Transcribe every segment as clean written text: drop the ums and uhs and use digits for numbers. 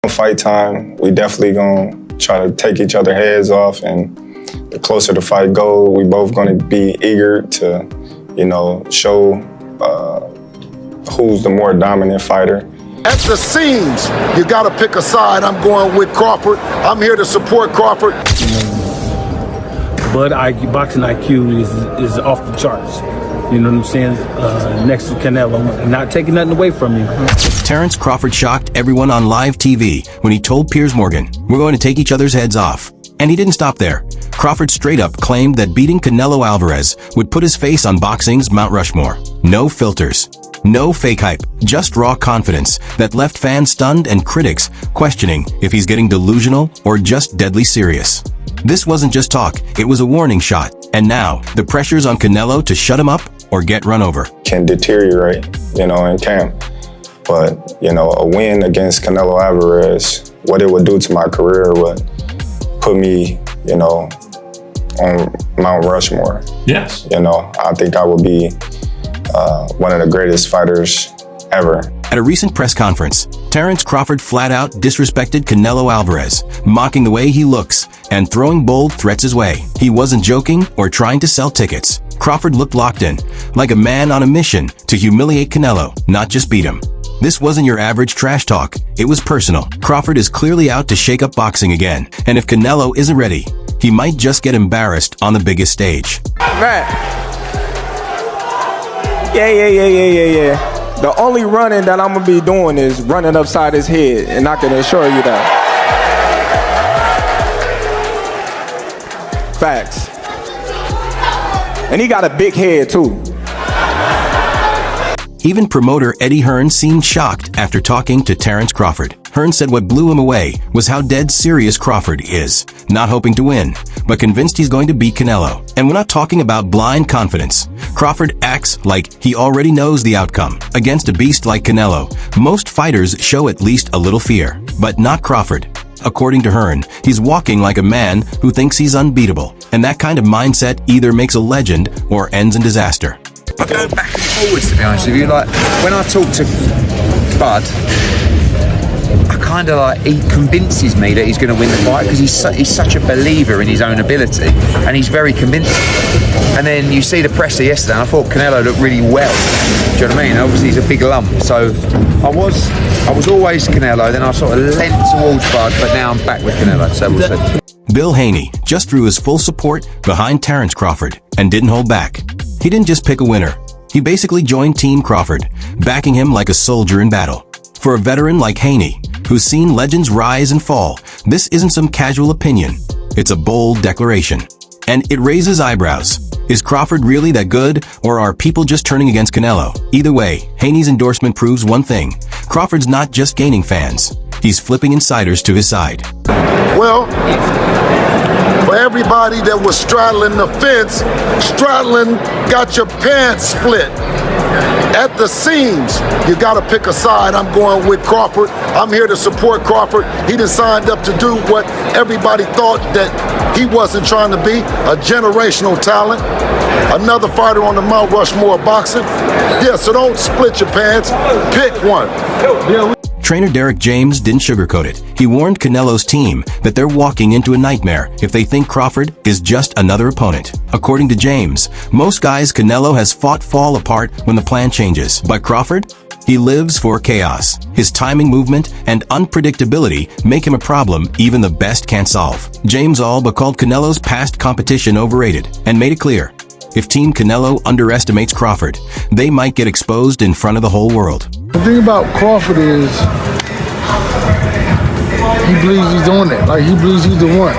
Fight time, we definitely gonna try to take each other heads off, and the closer the fight goes, we both gonna be eager to, show who's the more dominant fighter. At the seams, you gotta pick a side. I'm going with Crawford. I'm here to support Crawford. But boxing IQ is off the charts. You know what I'm saying? Next to Canelo, not taking nothing away from you. Terence Crawford shocked everyone on live TV when he told Piers Morgan, "We're going to take each other's heads off." And he didn't stop there. Crawford straight up claimed that beating Canelo Álvarez would put his face on boxing's Mount Rushmore. No filters. No fake hype. Just raw confidence that left fans stunned and critics questioning if he's getting delusional or just deadly serious. This wasn't just talk, it was a warning shot. And now, the pressure's on Canelo to shut him up or get run over. Can deteriorate, in camp. But, a win against Canelo Álvarez, what it would do to my career would put me, on Mount Rushmore. Yes. I think I would be one of the greatest fighters ever. At a recent press conference, Terence Crawford flat out disrespected Canelo Álvarez, mocking the way he looks and throwing bold threats his way. He wasn't joking or trying to sell tickets. Crawford looked locked in, like a man on a mission to humiliate Canelo, not just beat him. This wasn't your average trash talk. It was personal. Crawford is clearly out to shake up boxing again, and if Canelo isn't ready, he might just get embarrassed on the biggest stage. Right. Yeah. The only running that I'm gonna be doing is running upside his head, and I can assure you that. Facts. And he got a big head too. Even promoter Eddie Hearn seemed shocked after talking to Terence Crawford. Hearn said what blew him away was how dead serious Crawford is, not hoping to win, but convinced he's going to beat Canelo. And we're not talking about blind confidence. Crawford acts like he already knows the outcome. Against a beast like Canelo, most fighters show at least a little fear, but not Crawford. According to Hearn, he's walking like a man who thinks he's unbeatable, and that kind of mindset either makes a legend or ends in disaster. I go back and forwards, to be honest with you. Like, when I talk to Bud, he convinces me that he's going to win the fight because he's such a believer in his own ability, and he's very convincing. And then you see the presser yesterday, and I thought Canelo looked really well. Do you know what I mean? Obviously he's a big lump, so I was always Canelo. Then I sort of leant towards Bud, but now I'm back with Canelo. So we'll see. Bill Haney just threw his full support behind Terence Crawford and didn't hold back. He didn't just pick a winner. He basically joined Team Crawford, backing him like a soldier in battle. For a veteran like Haney, who's seen legends rise and fall, this isn't some casual opinion. It's a bold declaration. And it raises eyebrows. Is Crawford really that good, or are people just turning against Canelo? Either way, Haney's endorsement proves one thing. Crawford's not just gaining fans. He's flipping insiders to his side. Well, for everybody that was straddling the fence, straddling got your pants split. At the seams, you gotta pick a side. I'm going with Crawford. I'm here to support Crawford. He done signed up to do what everybody thought that he wasn't trying to be, a generational talent. Another fighter on the Mount Rushmore of boxing. Yeah, so don't split your pants, pick one. Trainer Derek James didn't sugarcoat it. He warned Canelo's team that they're walking into a nightmare if they think Crawford is just another opponent. According to James, most guys Canelo has fought fall apart when the plan changes. But Crawford? He lives for chaos. His timing, movement, and unpredictability make him a problem even the best can't solve. James all but called Canelo's past competition overrated and made it clear. If Team Canelo underestimates Crawford, they might get exposed in front of the whole world. The thing about Crawford is he believes he's on it. Like, he believes he's the one.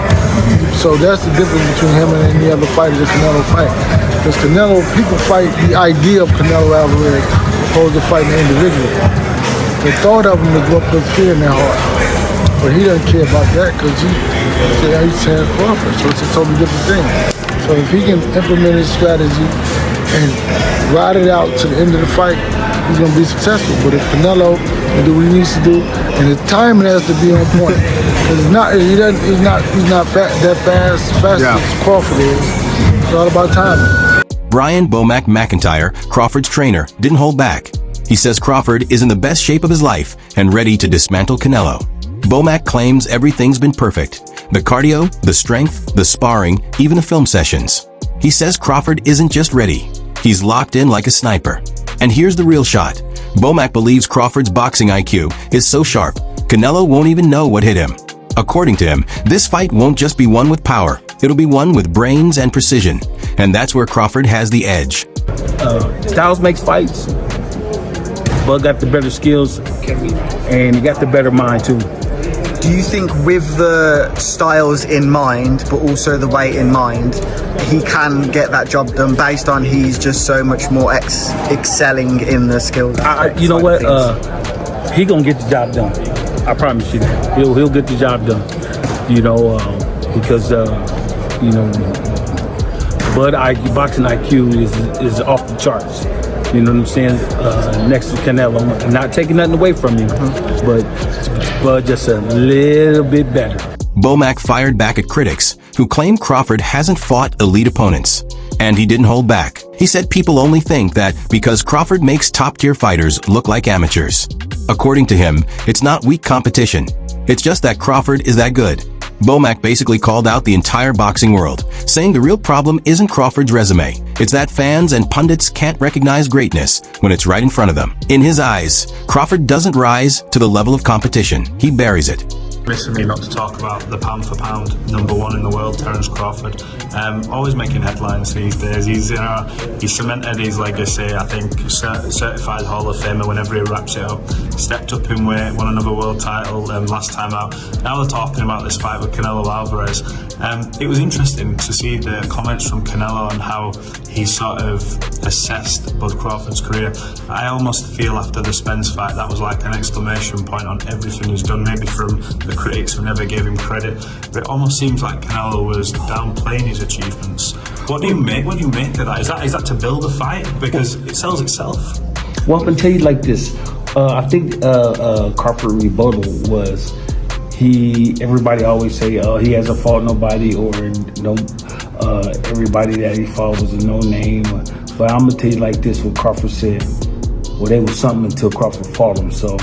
So that's the difference between him and any other fighter that Canelo fight. Because Canelo, people fight the idea of Canelo Álvarez opposed to fighting the individual. The thought of him is what puts fear in their heart. But he doesn't care about that because he's Terence Crawford. So it's a totally different thing. So if he can implement his strategy and ride it out to the end of the fight, he's going to be successful. But if Canelo can do what he needs to do, and his timing has to be on point, because he's not that fast as Crawford is. It's all about timing. Brian Bomac McIntyre, Crawford's trainer, didn't hold back. He says Crawford is in the best shape of his life and ready to dismantle Canelo. Bomac claims everything's been perfect. The cardio, the strength, the sparring, even the film sessions. He says Crawford isn't just ready. He's locked in like a sniper. And here's the real shot. Bomac believes Crawford's boxing IQ is so sharp, Canelo won't even know what hit him. According to him, this fight won't just be won with power. It'll be won with brains and precision. And that's where Crawford has the edge. Styles makes fights. Bud got the better skills, and he got the better mind too. Do you think with the styles in mind, but also the weight in mind, he can get that job done based on he's just so much more excelling in the skills? You know what? He gonna get the job done. I promise you that. He'll get the job done. You know, because you know, Bud boxing IQ is off the charts. You know what I'm saying? Next to Canelo, not taking nothing away from him, but just a little bit better. Bomac fired back at critics who claim Crawford hasn't fought elite opponents. And he didn't hold back. He said people only think that because Crawford makes top-tier fighters look like amateurs. According to him, it's not weak competition. It's just that Crawford is that good. Bomac basically called out the entire boxing world, saying the real problem isn't Crawford's resume. It's that fans and pundits can't recognize greatness when it's right in front of them. In his eyes, Crawford doesn't rise to the level of competition. He buries it. Missing me not to talk about the pound for pound #1 in the world, Terence Crawford. Always making headlines these days. He's cemented his legacy. I think certified Hall of Famer whenever he wraps it up. Stepped up in weight, won another world title last time out. Now they're talking about this fight with Canelo Álvarez. It was interesting to see the comments from Canelo on how he sort of assessed Bud Crawford's career. I almost feel after the Spence fight that was like an exclamation point on everything he's done, maybe from the critics who never gave him credit. But it almost seems like Canelo was downplaying his achievements. What do you make of that? Is that to build a fight? Because it sells itself. Well, I can tell you like this. I think Crawford rebuttal was everybody always say he hasn't fought nobody, or everybody that he fought was a no name. But I'm gonna tell you like this: what Crawford said. Well, they was something until Crawford fought him. So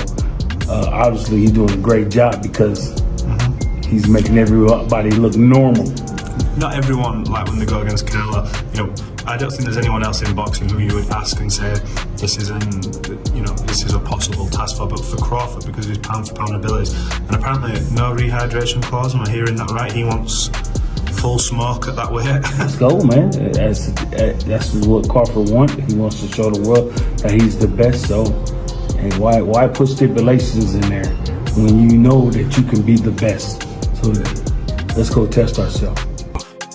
obviously he's doing a great job because he's making everybody look normal. Not everyone, like when they go against Canelo, I don't think there's anyone else in boxing who you would ask and say this is a possible task for. But for Crawford, because of his pound for pound abilities, and apparently no rehydration clause. Am I hearing that right? He wants full smoke at that weight. Let's go, man. That's what Crawford wants. He wants to show the world that he's the best. So, and why put stipulations in there when you know that you can be the best? So let's go test ourselves.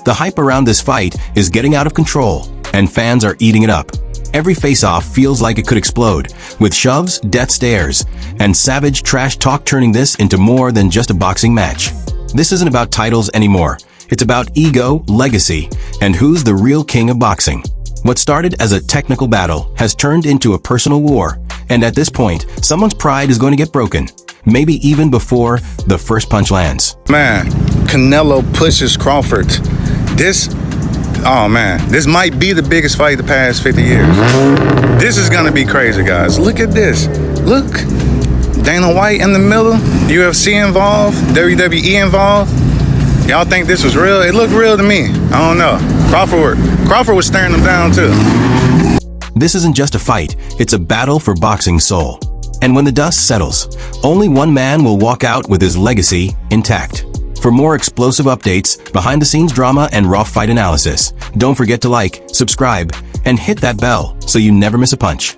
The hype around this fight is getting out of control, and fans are eating it up. Every face-off feels like it could explode, with shoves, death stares, and savage trash talk turning this into more than just a boxing match. This isn't about titles anymore. It's about ego, legacy, and who's the real king of boxing. What started as a technical battle has turned into a personal war, and at this point, someone's pride is going to get broken. Maybe even before the first punch lands. Man, Canelo pushes Crawford. This might be the biggest fight the past 50 years. This is gonna be crazy, guys. Look at this. Look, Dana White in the middle, UFC involved, WWE involved. Y'all think this was real? It looked real to me. I don't know. Crawford was staring them down too. This isn't just a fight, it's a battle for boxing soul. And when the dust settles, only one man will walk out with his legacy intact. For more explosive updates, behind-the-scenes drama, and raw fight analysis, don't forget to like, subscribe, and hit that bell so you never miss a punch.